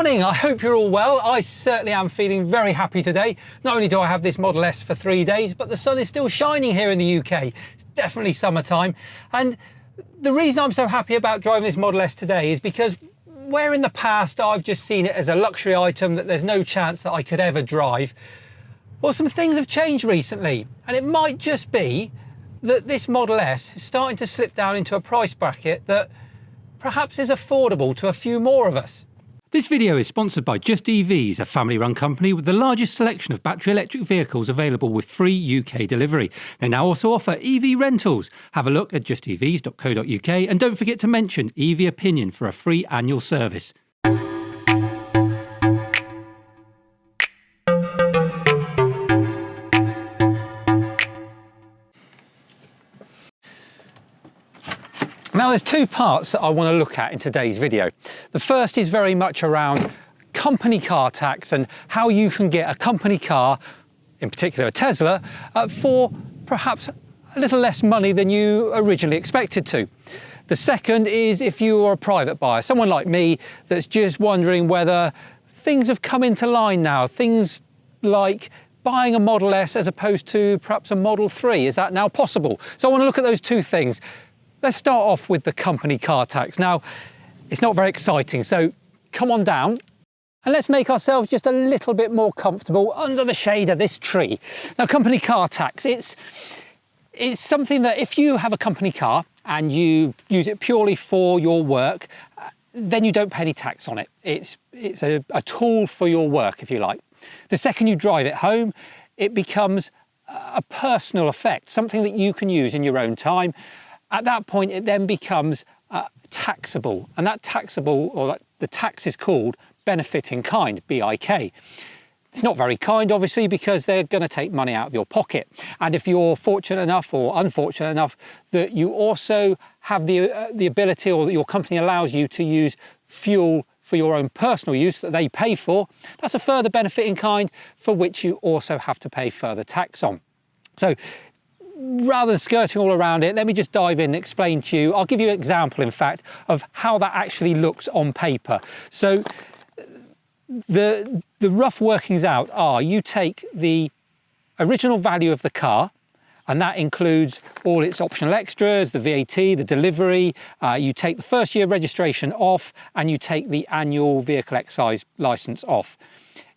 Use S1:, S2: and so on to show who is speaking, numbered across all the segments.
S1: morning, I hope you're all well. I certainly am feeling very happy today. Not only do I have this Model S for 3 days, but the sun is still shining here in the UK. It's definitely summertime. And the reason I'm so happy about driving this Model S today is because where in the past I've just seen it as a luxury item that there's no chance that I could ever drive, well, some things have changed recently. And it might just be that this Model S is starting to slip down into a price bracket that perhaps is affordable to a few more of us.
S2: This video is sponsored by Just EVs, a family-run company with the largest selection of battery electric vehicles available with free UK delivery. They now also offer EV rentals. Have a look at justevs.co.uk and don't forget to mention EV Opinion for a free annual service.
S1: Now there's two parts that I want to look at in today's video. The first is very much around company car tax and how you can get a company car, in particular a Tesla, for perhaps a little less money than you originally expected to. The second is if you are a private buyer, someone like me that's just wondering whether things have come into line now, things like buying a Model S as opposed to perhaps a Model 3. Is that now possible? So I want to look at those two things. Let's start off with the company car tax. Now, it's not very exciting, so come on down and let's make ourselves just a little bit more comfortable under the shade of this tree. Now, company car tax, it's something that if you have a company car and you use it purely for your work, then you don't pay any tax on it. It's a tool for your work, if you like. The second you drive it home, it becomes a personal effect, something that you can use in your own time. At that point, it then becomes taxable, and that the tax is called benefit in kind, BIK. It's not very kind, obviously, because they're going to take money out of your pocket. And if you're fortunate enough or unfortunate enough that you also have the ability, or that your company allows you to use fuel for your own personal use that they pay for, that's a further benefit in kind for which you also have to pay further tax on. So, rather than skirting all around it, let me just dive in and explain to you. I'll give you an example, in fact, of how that actually looks on paper. So the rough workings out are you take the original value of the car, and that includes all its optional extras, the VAT, the delivery, you take the first year registration off, and you take the annual vehicle excise licence off.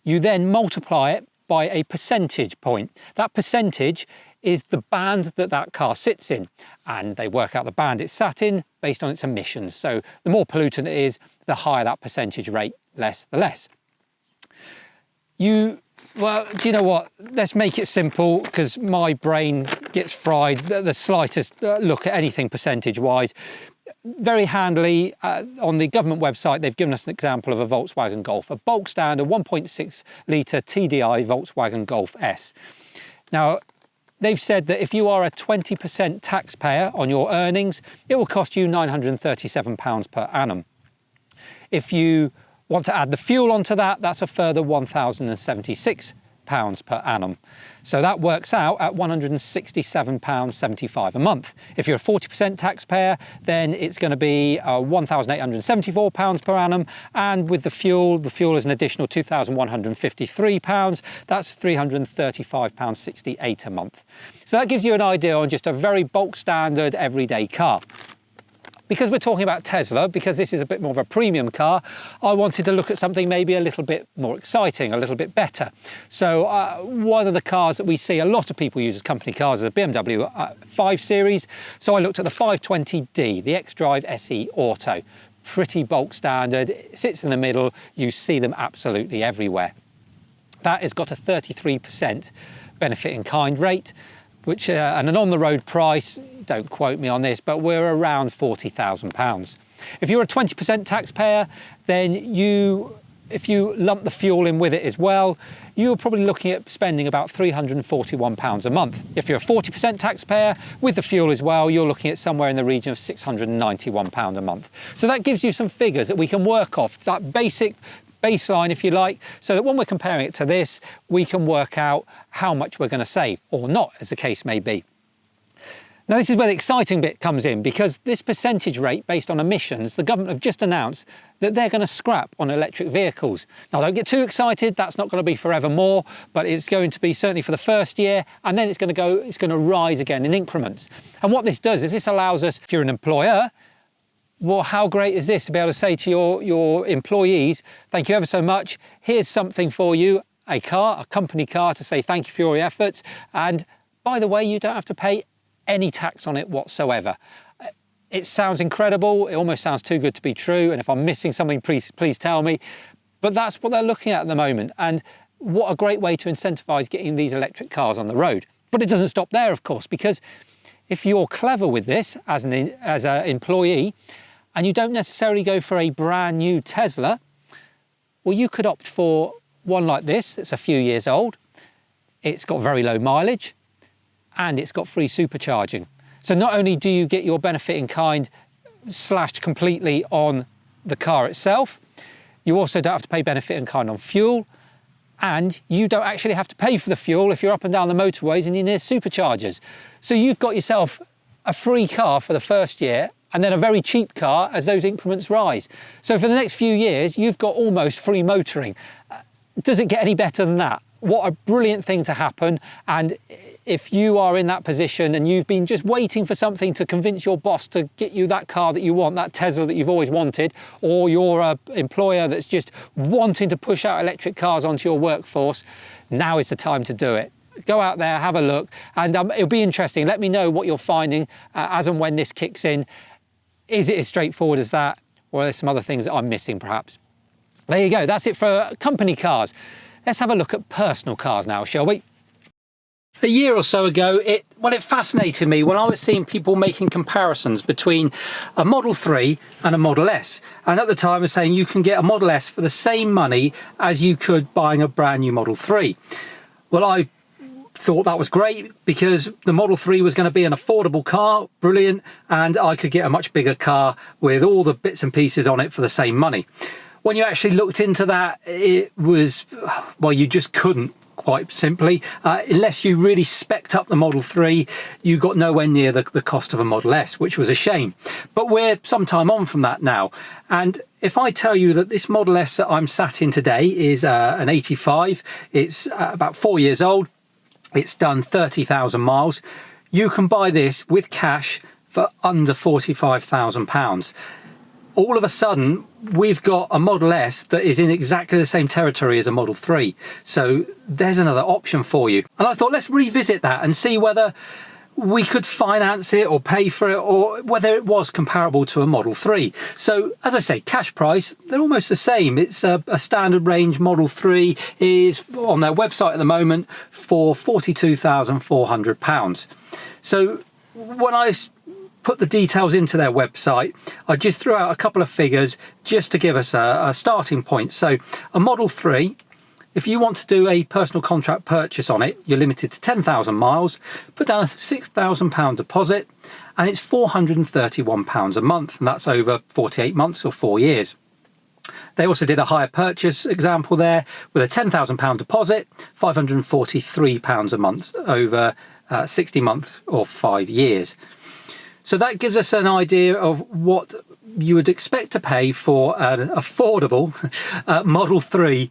S1: You then multiply it by a percentage point. That percentage is the band that car sits in, and they work out the band it's sat in based on its emissions. So the more pollutant it is, the higher that percentage rate, the less. Well, do you know what? Let's make it simple, because my brain gets fried the slightest look at anything percentage-wise. Very handily, on the government website, they've given us an example of a Volkswagen Golf, a bulk standard 1.6 litre TDI Volkswagen Golf S. Now, they've said that if you are a 20% taxpayer on your earnings, it will cost you £937 per annum. If you want to add the fuel onto that, that's a further £1,076 per annum. So that works out at £167.75 a month. If you're a 40% taxpayer, then it's going to be £1,874 per annum. And with the fuel is an additional £2,153. That's £335.68 a month. So that gives you an idea on just a very bulk standard everyday car. Because we're talking about Tesla, because this is a bit more of a premium car, I wanted to look at something maybe a little bit more exciting, a little bit better. So one of the cars that we see a lot of people use as company cars is a BMW 5 Series. So I looked at the 520D, the xDrive SE Auto. Pretty bulk standard, it sits in the middle, you see them absolutely everywhere. That has got a 33% benefit in kind rate, which and an on-the-road price, don't quote me on this, but we're around £40,000. If you're a 20% taxpayer, then if you lump the fuel in with it as well, you're probably looking at spending about £341 a month. If you're a 40% taxpayer, with the fuel as well, you're looking at somewhere in the region of £691 a month. So that gives you some figures that we can work off, that basic baseline, if you like, so that when we're comparing it to this, we can work out how much we're going to save, or not, as the case may be. Now this is where the exciting bit comes in, because this percentage rate based on emissions, the government have just announced that they're going to scrap on electric vehicles. Now don't get too excited, that's not going to be forevermore, but it's going to be certainly for the first year, and then it's going to rise again in increments. And what this does is this allows us, if you're an employer, well, how great is this to be able to say to your employees, thank you ever so much, here's something for you, a company car, to say thank you for your efforts, and by the way, you don't have to pay any tax on it whatsoever. It sounds incredible, it almost sounds too good to be true, and if I'm missing something, please tell me. But that's what they're looking at the moment, and what a great way to incentivise getting these electric cars on the road. But it doesn't stop there, of course, because if you're clever with this as an employee, and you don't necessarily go for a brand new Tesla, well, you could opt for one like this that's a few years old. It's got very low mileage, and it's got free supercharging. So not only do you get your benefit in kind slashed completely on the car itself, you also don't have to pay benefit in kind on fuel, and you don't actually have to pay for the fuel if you're up and down the motorways and you're near superchargers. So you've got yourself a free car for the first year, and then a very cheap car as those increments rise. So for the next few years, you've got almost free motoring. Does it get any better than that? What a brilliant thing to happen. And if you are in that position and you've been just waiting for something to convince your boss to get you that car that you want, that Tesla that you've always wanted, or you're an employer that's just wanting to push out electric cars onto your workforce, now is the time to do it. Go out there, have a look, and it'll be interesting. Let me know what you're finding as and when this kicks in. Is it as straightforward as that, or are there some other things that I'm missing perhaps? There you go, that's it for company cars. Let's have a look at personal cars now, shall we? A year or so ago, it fascinated me when I was seeing people making comparisons between a Model 3 and a Model S. And at the time I was saying you can get a Model S for the same money as you could buying a brand new Model 3. Well, I thought that was great because the Model 3 was going to be an affordable car, brilliant, and I could get a much bigger car with all the bits and pieces on it for the same money. When you actually looked into that, it was, well, you just couldn't, quite simply. Unless you really spec'd up the Model 3, you got nowhere near the cost of a Model S, which was a shame. But we're some time on from that now. And if I tell you that this Model S that I'm sat in today is an 85, it's about 4 years old, it's done 30,000 miles, you can buy this with cash for under £45,000. All of a sudden, we've got a Model S that is in exactly the same territory as a Model 3. So there's another option for you. And I thought, let's revisit that and see whether we could finance it or pay for it, or whether it was comparable to a Model 3. So as I say, cash price, they're almost the same. It's a standard range Model 3 is on their website at the moment for £42,400. So when I put the details into their website, I just threw out a couple of figures just to give us a starting point. So a Model 3, if you want to do a personal contract purchase on it, you're limited to 10,000 miles, put down a £6,000 deposit, and it's £431 a month, and that's over 48 months or 4 years. They also did a hire purchase example there with a £10,000 deposit, £543 a month over 60 months or 5 years. So that gives us an idea of what you would expect to pay for an affordable Model 3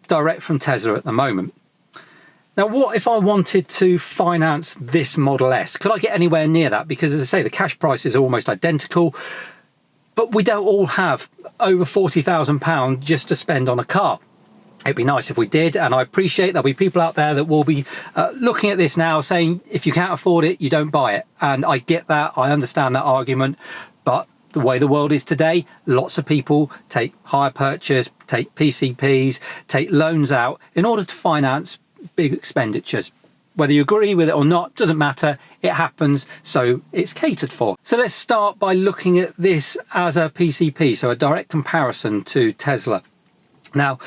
S1: direct from Tesla at the moment. Now, what if I wanted to finance this Model S? Could I get anywhere near that? Because as I say, the cash price is almost identical, but we don't all have over £40,000 just to spend on a car. It'd be nice if we did, and I appreciate there'll be people out there that will be looking at this now saying, if you can't afford it, you don't buy it. And I get that, I understand that argument, but the way the world is today, lots of people take hire purchase, take PCPs, take loans out in order to finance big expenditures. Whether you agree with it or not, doesn't matter, it happens, so it's catered for. So let's start by looking at this as a PCP, so a direct comparison to Tesla. Now,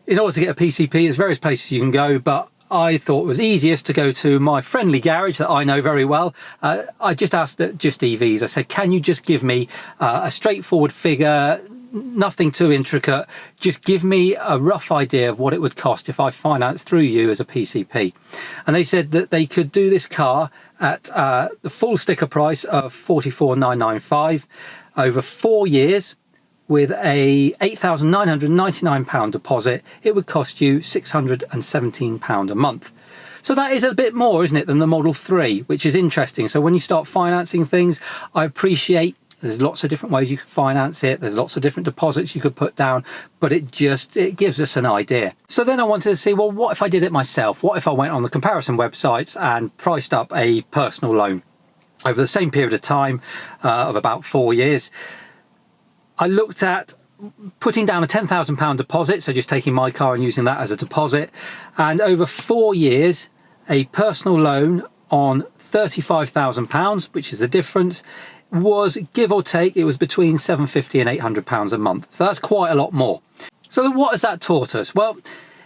S1: in order to get a PCP, there's various places you can go, but I thought it was easiest to go to my friendly garage that I know very well. I just asked at Just EVs, I said, can you just give me a straightforward figure,
S2: nothing too intricate. Just give me a rough idea of what it would cost if I financed through you as a PCP. And they said that they could do this car at the full sticker price of £44,995 over 4 years. With a £8,999 deposit, it would cost you £617 a month. So that is a bit more, isn't it, than the Model 3, which is interesting. So when you start financing things, I appreciate there's lots of different ways you can finance it. There's lots of different deposits you could put down, but it gives us an idea. So then I wanted to see, well, what if I did it myself? What if I went on the comparison websites and priced up a personal loan over the same period of time of about 4 years? I looked at putting down a £10,000 deposit, so just taking my car and using that as a deposit, and over 4 years, a personal loan on £35,000, which is the difference, was, give or take, it was between £750 and £800 a month. So that's quite a lot more. So what has that taught us? Well,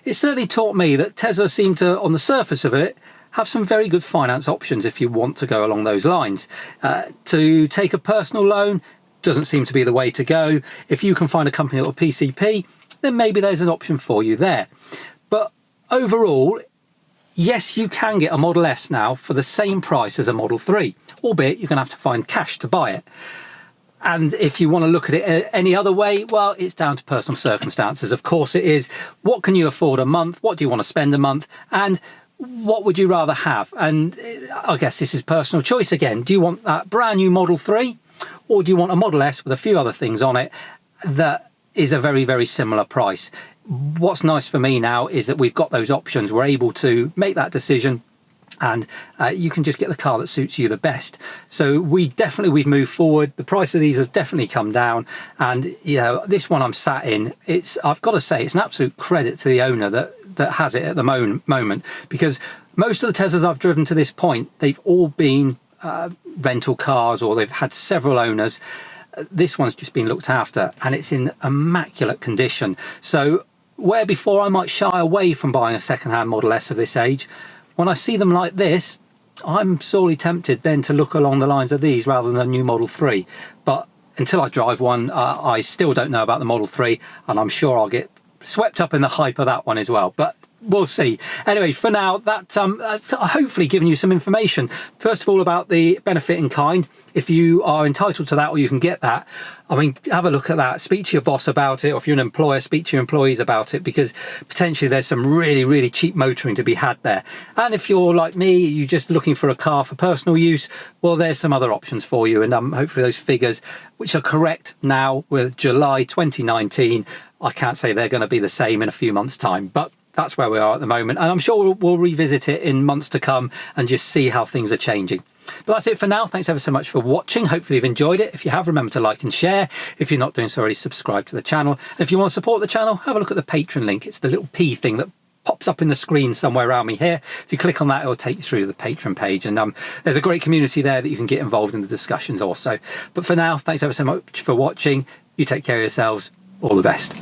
S2: it certainly taught me that Tesla seemed to, on the surface of it, have some very good finance options if you want to go along those lines. To take a personal loan doesn't seem to be the way to go. If you can find a company or PCP, then maybe there's an option for you there. But overall, yes, you can get a Model S now for the same price as a Model 3, albeit you're going to have to find cash to buy it. And if you want to look at it any other way, well, it's down to personal circumstances. Of course it is. What can you afford a month? What do you want to spend a month? And what would you rather have? And I guess this is personal choice again. Do you want that brand new Model 3? Or do you want a Model S with a few other things on it that is a very, very similar price? What's nice for me now is that we've got those options. We're able to make that decision, and you can just get the car that suits you the best. So we've moved forward. The price of these has definitely come down, and you know, this one I'm sat in, I've got to say it's an absolute credit to the owner that has it at the moment, because most of the Teslas I've driven to this point, they've all been rental cars, or they've had several owners. This one's just been looked after, and it's in immaculate condition. So where before I might shy away from buying a second-hand Model S of this age, when I see them like this, I'm sorely tempted then to look along the lines of these rather than a new Model 3. But until I drive one, I still don't know about the Model 3, and I'm sure I'll get swept up in the hype of that one as well. But we'll see. Anyway, for now, that's hopefully given you some information. First of all, about the benefit in kind. If you are entitled to that, or you can get that, I mean, have a look at that. Speak to your boss about it, or if you're an employer, speak to your employees about it, because potentially there's some really, really cheap motoring to be had there. And if you're like me, you're just looking for a car for personal use, well, there's some other options for you. And hopefully those figures, which are correct now with July 2019, I can't say they're going to be the same in a few months' time, but that's where we are at the moment, and I'm sure we'll revisit it in months to come and just see how things are changing. But that's it for now. Thanks ever so much for watching. Hopefully you've enjoyed it. If you have, remember to like and share. If you're not doing so already, subscribe to the channel. And if you want to support the channel, have a look at the Patreon link. It's the little P thing that pops up in the screen somewhere around me here. If you click on that, it will take you through to the Patreon page, and there's a great community there that you can get involved in the discussions also. But for now, thanks ever so much for watching. You take care of yourselves. All the best.